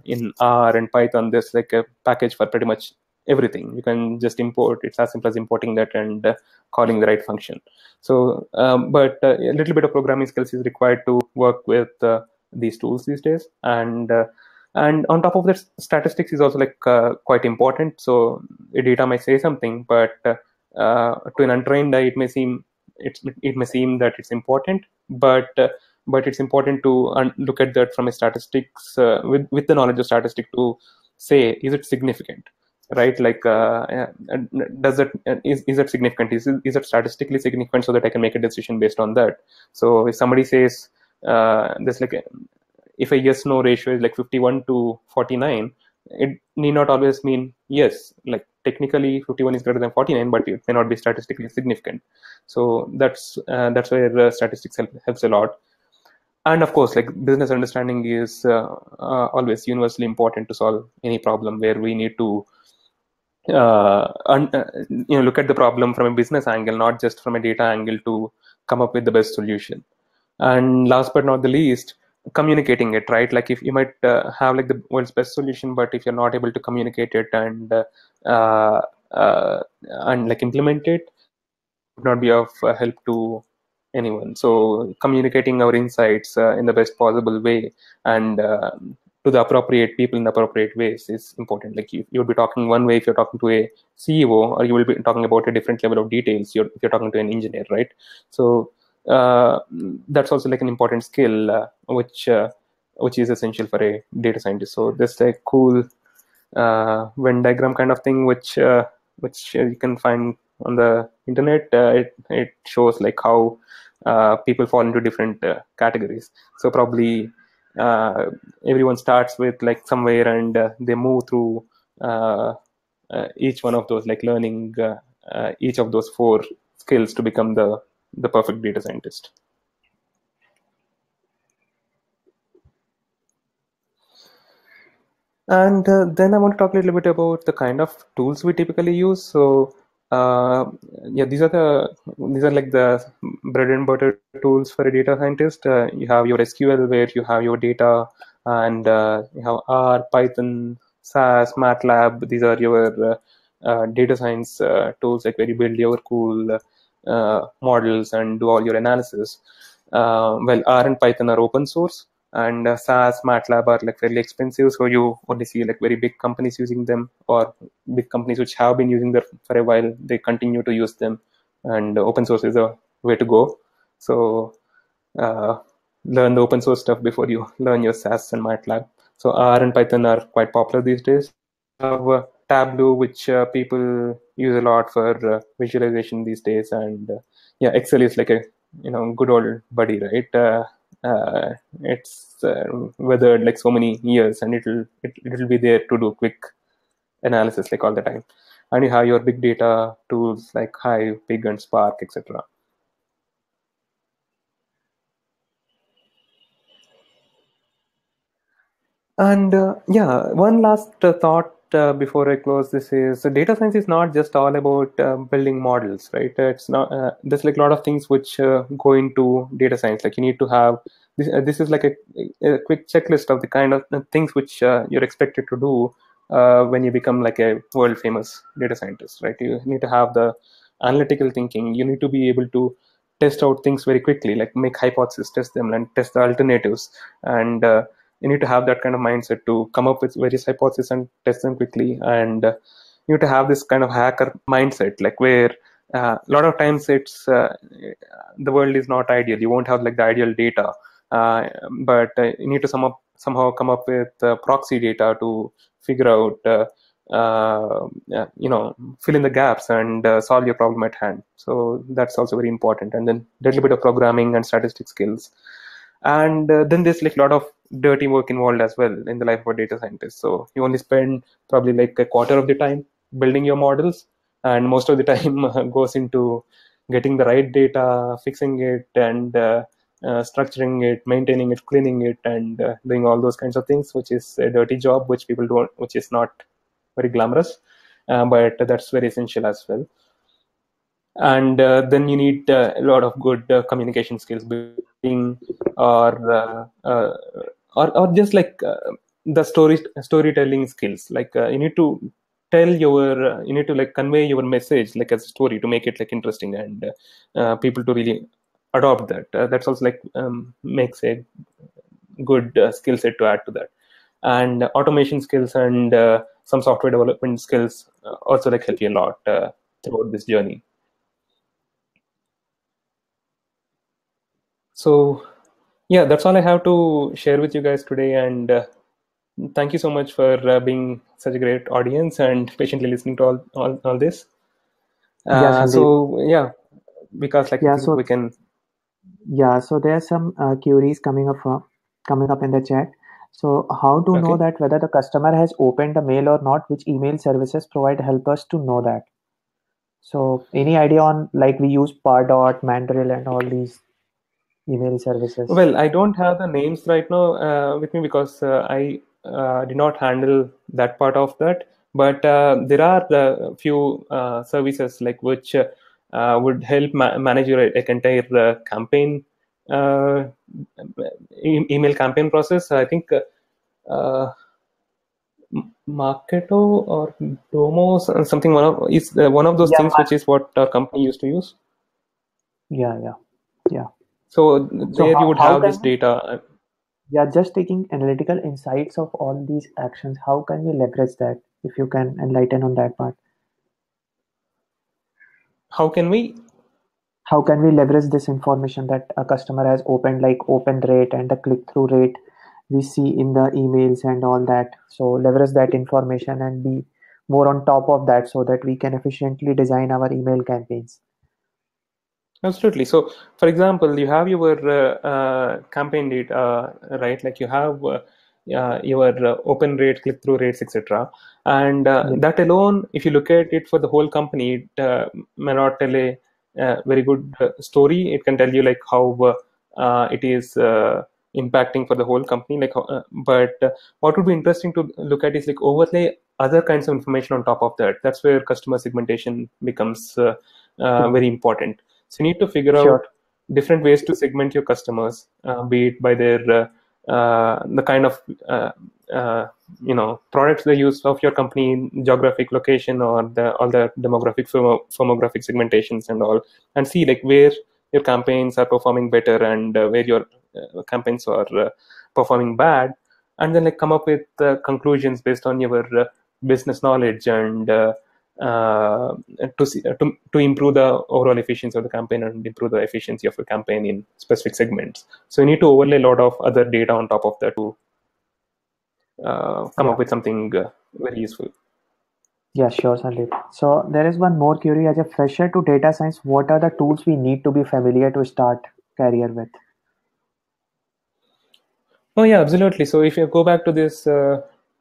in R and Python there's like a package for pretty much everything. You can just import. It's as simple as importing that and calling the right function. So but a little bit of programming skills is required to work with these tools these days. And And on top of that, statistics is also like quite important. So data might say something, but to an untrained eye, it may seem that it's important, but it's important to look at that from a statistics with the knowledge of statistics to say, is it significant, right? Like does it is it significant? Is it statistically significant, so that I can make a decision based on that? So if somebody says there's like if a yes no ratio is like 51 to 49, it need not always mean yes. Like technically 51 is greater than 49, but it may not be statistically significant. So that's where statistics helps a lot. And of course, like business understanding is always universally important to solve any problem where we need to look at the problem from a business angle, not just from a data angle, to come up with the best solution. And last but not the least, communicating it, right? Like if you might have like the world's best solution, but if you're not able to communicate it and like implement it, would not be of help to anyone. So communicating our insights in the best possible way and to the appropriate people in appropriate ways is important. Like you'll be talking one way if you're talking to a CEO, or you will be talking about a different level of details if you're talking to an engineer, right? So that's also like an important skill which is essential for a data scientist. So this is a cool Venn diagram kind of thing which you can find on the internet. It shows like how people fall into different categories. So probably everyone starts with like somewhere, and they move through each one of those, like learning each of those 4 skills to become the perfect data scientist. And then I want to talk a little bit about the kind of tools we typically use. So yeah, these are like the bread and butter tools for a data scientist. You have your SQL, where you have your data, and you have R, Python, SAS, MATLAB. These are your data science tools, like where you build your cool models and do all your analysis. Well, R and Python are open source, and SAS, MATLAB are like fairly expensive, so you only see like very big companies using them, or big companies which have been using them for a while, they continue to use them, and open source is a way to go. So learn the open source stuff before you learn your SAS and MATLAB. So R and Python are quite popular these days. Have Tableau, which people use a lot for visualization these days, and yeah, Excel is like a good old buddy, right? It's weathered like so many years, and it'll be there to do quick analysis like all the time. And you have your big data tools like Hive, Pig, and Spark, etc. And yeah, one last thought before I close this is, data science is not just all about building models, right? It's not. There's like a lot of things which go into data science. Like you need to have this. This is like a quick checklist of the kind of things which you're expected to do when you become like a world famous data scientist, right? You need to have the analytical thinking. You need to be able to test out things very quickly, like make hypotheses, test them, and test the alternatives, and you need to have that kind of mindset to come up with various hypotheses and test them quickly. And you need to have this kind of hacker mindset, like where a lot of times it's the world is not ideal. You won't have like the ideal data, but you need to somehow come up with proxy data to figure out fill in the gaps and solve your problem at hand. So that's also very important. And then a little bit of programming and statistic skills. And then there's like a lot of dirty work involved as well in the life of a data scientist. So you only spend probably like a quarter of the time building your models, and most of the time goes into getting the right data, fixing it, and structuring it, maintaining it, cleaning it, and doing all those kinds of things, which is a dirty job which people don't, which is not very glamorous, but that's very essential as well. And then you need a lot of good communication skills, or just like the storytelling skills. Like you need to you need to like convey your message like as a story to make it like interesting, and people to really adopt that. That's also like makes a good skill set to add to that. and automation skills and some software development skills also like help you a lot throughout this journey. So yeah, that's all I have to share with you guys today, and thank you so much for being such a great audience and patiently listening to all this. Yeah, Sandeep. So yeah, because like I think we can. Yeah, so there are some queries coming up in the chat. So how to know that whether the customer has opened the mail or not? Which email services provide help us to know that? So any idea on, like, we use Pardot, Mandrill, and all these email services? Well, I don't have the names right now with me because I did not handle that part of that. But there are a few services like which would help manage your like, entire campaign email campaign process. I think Marketo or Domo, something one of those things which is what our company used to use. Yeah. So there you would have this data. Yeah, just taking analytical insights of all these actions. How can we leverage that? If you can enlighten on that part. How can we leverage this information that a customer has opened, like open rate and the click-through rate we see in the emails and all that? So leverage that information and be more on top of that so that we can efficiently design our email campaigns. Absolutely. So, for example, you have your campaign data, right? Like you have your open rate, click-through rates, etc. And that alone, if you look at it for the whole company, it may not tell a very good story. It can tell you like how it is impacting for the whole company. Like, but what would be interesting to look at is like overlay other kinds of information on top of that. That's where customer segmentation becomes very important. So you need to figure out different ways to segment your customers, be it by their the kind of products they use of your company, geographic location, or all the demographic, firmographic segmentations and all, and see like where your campaigns are performing better and where your campaigns are performing bad, and then like come up with conclusions based on your business knowledge and to improve the overall efficiency of the campaign and improve the efficiency of the campaign in specific segments. So you need to overlay a lot of other data on top of that to come up with something very useful. Yeah, sure, Sandeep. So there is one more query. As a fresher to data science, what are the tools we need to be familiar to start career with? Oh yeah, absolutely. So if you go back to this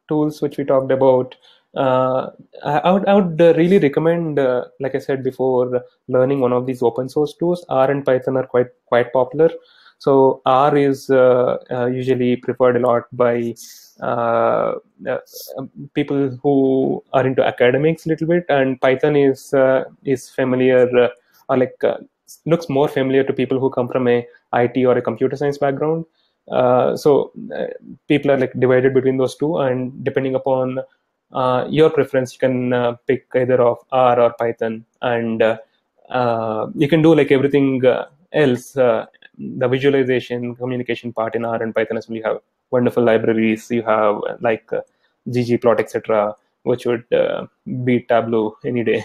tools which we talked about, I would really recommend, like I said before, learning one of these open source tools. R and Python are quite popular. So R is usually preferred a lot by people who are into academics a little bit, and Python is familiar or like looks more familiar to people who come from a IT or a computer science background. So people are like divided between those two, and depending upon your preference, you can pick either of R or Python, and you can do like everything else. The visualization, communication part in R and Python as well. You have wonderful libraries. You have like ggplot, etc., which would beat Tableau any day.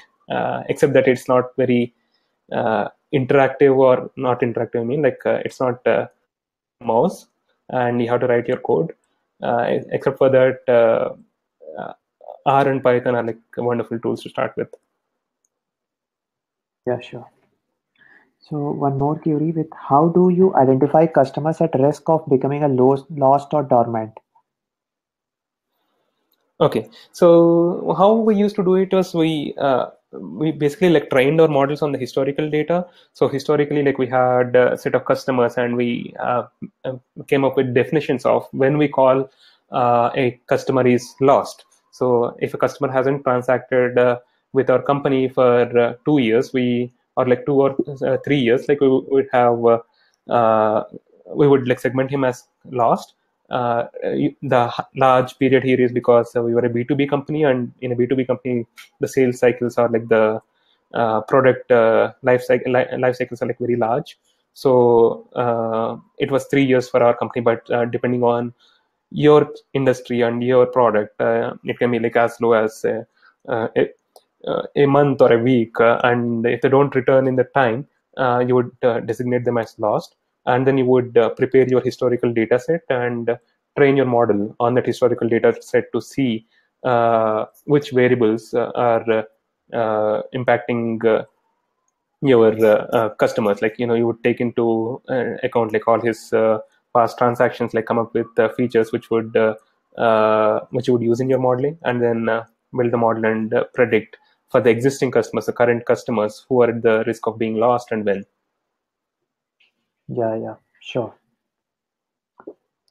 Except that it's not very interactive, or not interactive. I mean, like it's not mouse, and you have to write your code. Except for that, R and Python are like wonderful tools to start with. Yeah, sure. So one more query with, how do you identify customers at risk of becoming a lost or dormant? Okay, so how we used to do it was we basically like trained our models on the historical data. So historically, like we had a set of customers, and we came up with definitions of when we call a customer is lost. So if a customer hasn't transacted with our company for 2 years, or like 2 or 3 years, like we would have we would like segment him as lost. The large period here is because we were a B2B company, and in a B2B company, the sales cycles are like the product life cycles are like very large. So it was 3 years for our company, but depending on your industry and your product. It can be like as low as a month or a week, and if they don't return in the time, you would designate them as lost, and then you would prepare your historical data set and train your model on that historical data set to see which variables are impacting your customers. Like, you would take into account like all his past transactions, like come up with features which you would use in your modeling, and then build the model and predict for the existing customers, the current customers, who are at the risk of being lost and when. Yeah, sure.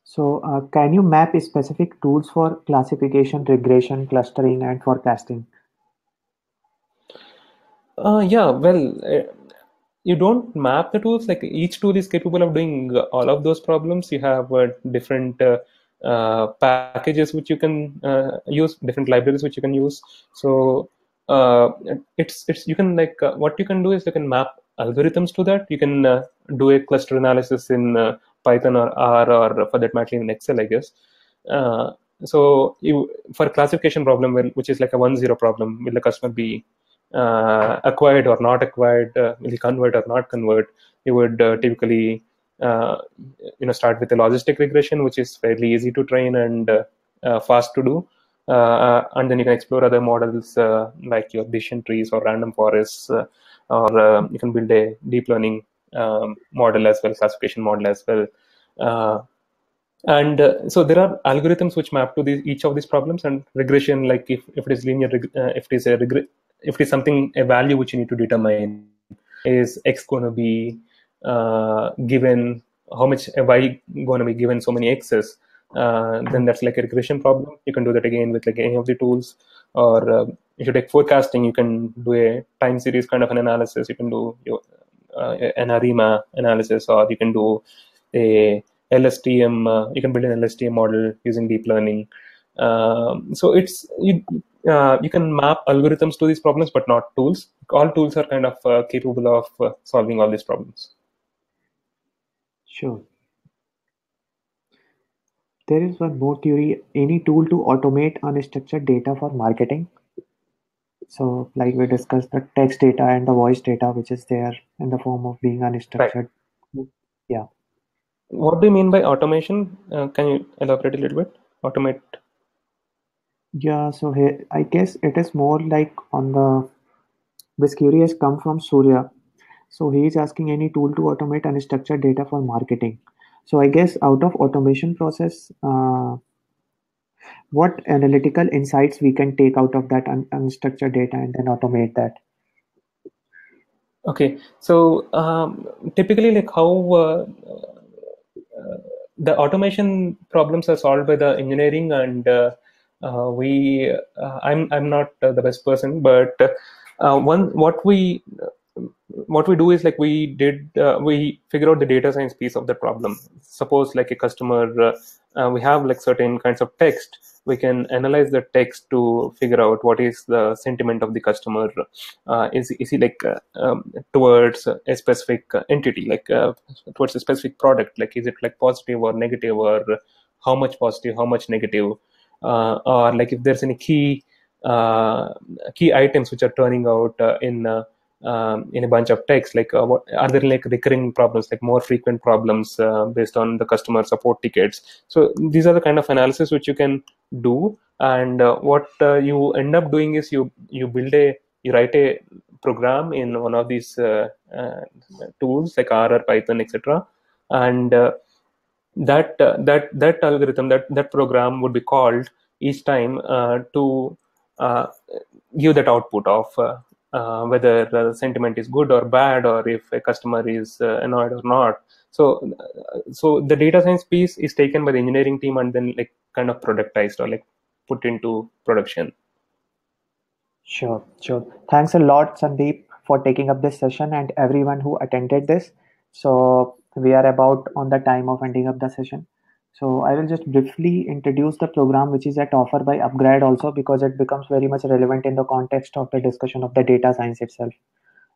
So can you map specific tools for classification, regression, clustering, and forecasting? Yeah, well, you don't map the tools. Like, each tool is capable of doing all of those problems. You have different packages which you can use, different libraries which you can use. So it's you can like what you can do is you can map algorithms to that. You can do a cluster analysis in Python or R, or for that matter in Excel, I guess. So for a classification problem, which is like a 1-0 problem, will the customer be acquired or not acquired, will he convert or not convert, you would typically start with a logistic regression, which is fairly easy to train and fast to do, and then you can explore other models like your decision trees or random forests, or you can build a deep learning model as well, classification model as well. And so there are algorithms which map to each of these problems. And regression, like if it is linear, if it is something, a value which you need to determine, is X going to be given, how much Y going to be given so many X's, then that's like a regression problem. You can do that again with like any of the tools. Or if you take forecasting, you can do a time series kind of an analysis. You can do an ARIMA analysis, or you can do a LSTM. You can build an LSTM model using deep learning. So you can map algorithms to these problems, but not tools. All tools are kind of capable of solving all these problems. Sure. There is one more theory: any tool to automate unstructured data for marketing. So, like we discussed, the text data and the voice data, which is there in the form of being unstructured. Right. Yeah. What do you mean by automation? Can you elaborate a little bit? Automate. Yeah. So here, I guess it is more like on the. This query has come from Surya. So he is asking any tool to automate unstructured data for marketing. So I guess out of automation process, what analytical insights we can take out of that unstructured data and then automate that? Okay, so typically, like how the automation problems are solved by the engineering, and I'm not the best person, but what we do is like we figure out the data science piece of the problem. Suppose like a customer, we have like certain kinds of text. We can analyze the text to figure out what is the sentiment of the customer. Is he like towards a specific entity, like towards a specific product? Like, is it like positive or negative, or how much positive, how much negative? Or like if there's any key items which are turning out in a bunch of text, like what are there like recurring problems, like more frequent problems based on the customer support tickets? So these are the kind of analysis which you can do. And what you end up doing is you write a program in one of these tools like R or Python, etc. And that algorithm, that program would be called each time to give that output of whether the sentiment is good or bad, or if a customer is annoyed or not. So the data science piece is taken by the engineering team and then like kind of productized or like put into production. Sure. Thanks a lot, Sandeep, for taking up this session, and everyone who attended this. So we are about on the time of ending up the session. So I will just briefly introduce the program which is at offer by Upgrad also, because it becomes very much relevant in the context of the discussion of the data science itself.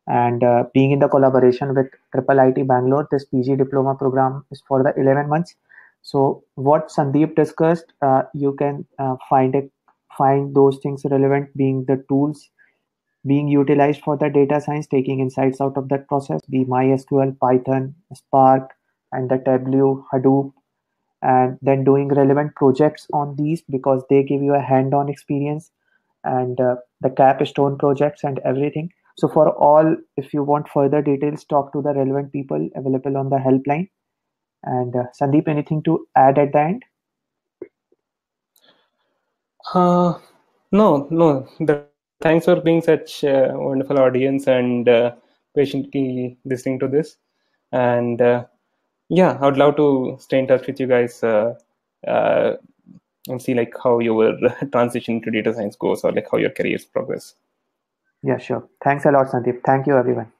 And being in the collaboration with Triple IT Bangalore, this PG diploma program is for the 11 months. So what Sandeep discussed, you can find those things relevant, being the tools being utilized for the data science, taking insights out of that process, be MySQL, Python, Spark, and the Tableau, Hadoop, and then doing relevant projects on these because they give you a hand-on experience, and the capstone projects and everything. So for all, if you want further details, talk to the relevant people available on the helpline. And Sandeep, anything to add at the end? No. Thanks for being such a wonderful audience and patiently listening to this. And yeah, I would love to stay in touch with you guys and see like how your transition to data science goes, or like how your careers progress. Yeah, sure. Thanks a lot, Sandeep. Thank you, everyone.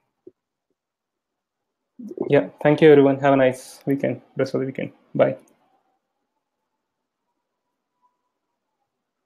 Yeah, thank you, everyone. Have a nice weekend, rest of the weekend. Bye.